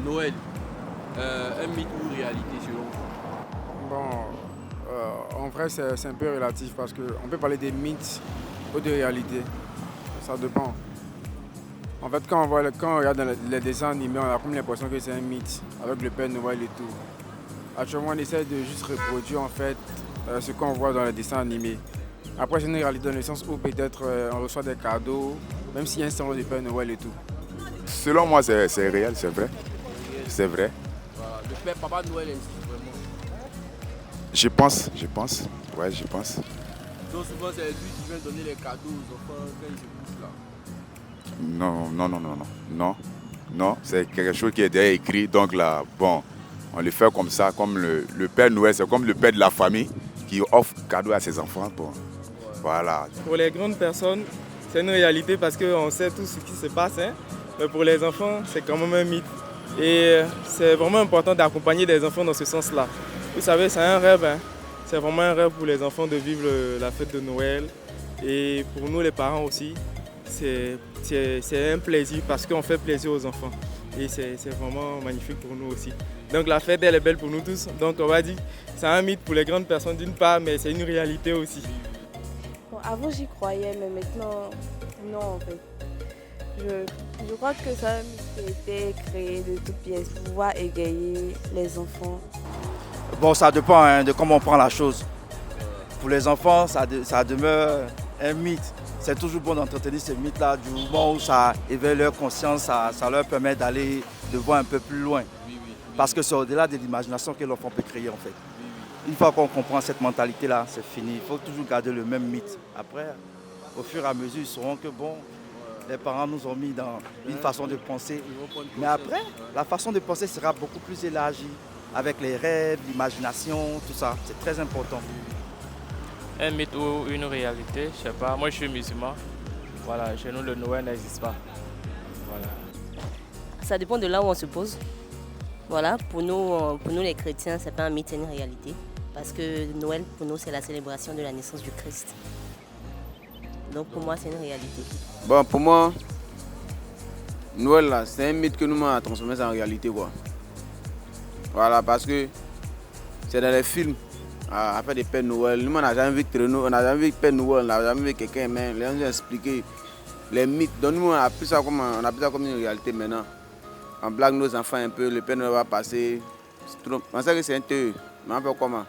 Noël, un mythe ou réalité selon vous? Bon, en vrai, c'est un peu relatif parce qu'on peut parler des mythes ou de réalité. Ça dépend. En fait, quand on regarde dans les dessins animés, on a comme l'impression que c'est un mythe avec le Père Noël et tout. Actuellement, on essaie de juste reproduire en fait ce qu'on voit dans les dessins animés. Après, c'est une réalité dans le sens où peut-être on reçoit des cadeaux, même s'il y a un symbole de Père Noël et tout. Selon moi, c'est réel, c'est vrai. C'est réel. C'est vrai. Voilà. Le père Papa Noël existe vraiment. Je pense. Ouais, je pense. Donc souvent c'est lui qui vient donner les cadeaux aux enfants quand ils se couchent là. Non, non, non, non, non. Non, non, c'est quelque chose qui est déjà écrit. Donc là, bon, on le fait comme ça, comme le Père Noël, c'est comme le père de la famille qui offre cadeau à ses enfants. Bon, voilà. Pour les grandes personnes, c'est une réalité parce qu'on sait tout ce qui se passe. Hein. Mais pour les enfants, c'est quand même un mythe. Et c'est vraiment important d'accompagner des enfants dans ce sens-là. Vous savez, c'est un rêve. Hein. C'est vraiment un rêve pour les enfants de vivre la fête de Noël. Et pour nous, les parents aussi, c'est un plaisir parce qu'on fait plaisir aux enfants. Et c'est vraiment magnifique pour nous aussi. Donc la fête, elle est belle pour nous tous. Donc on va dire, c'est un mythe pour les grandes personnes d'une part, mais c'est une réalité aussi. Bon, avant j'y croyais, mais maintenant, non en fait. Je crois que c'est un mythe qui a été créé de toutes pièces pour pouvoir égayer les enfants. Bon, ça dépend hein, de comment on prend la chose. Pour les enfants, ça demeure un mythe. C'est toujours bon d'entretenir ce mythe-là du moment où ça éveille leur conscience, ça leur permet d'aller, de voir un peu plus loin. Parce que c'est au-delà de l'imagination que l'enfant peut créer en fait. Une fois qu'on comprend cette mentalité-là, c'est fini. Il faut toujours garder le même mythe. Après, au fur et à mesure, ils sauront que bon, les parents nous ont mis dans une façon de penser. Mais après, la façon de penser sera beaucoup plus élargie avec les rêves, l'imagination, tout ça. C'est très important. Un mythe ou une réalité, je sais pas. Moi, je suis musulman. Voilà, chez nous, le Noël n'existe pas. Voilà. Ça dépend de là où on se pose. Voilà, pour nous les chrétiens, c'est pas un mythe, c'est une réalité. Parce que Noël, pour nous, c'est la célébration de la naissance du Christ. Donc pour moi, c'est une réalité. Bon, pour moi, Noël, là, c'est un mythe que nous avons transformé en réalité, quoi. Voilà, parce que c'est dans les films, à faire des Pères Noël. Nous, on n'a jamais vu Père Noël, on n'a jamais vu quelqu'un, mais les gens nous ont expliqué les mythes. Donc nous, on a pris ça comme une réalité maintenant. On blague nos enfants un peu, le Père Noël va passer. On sait que c'est un théorie, mais on fait comment?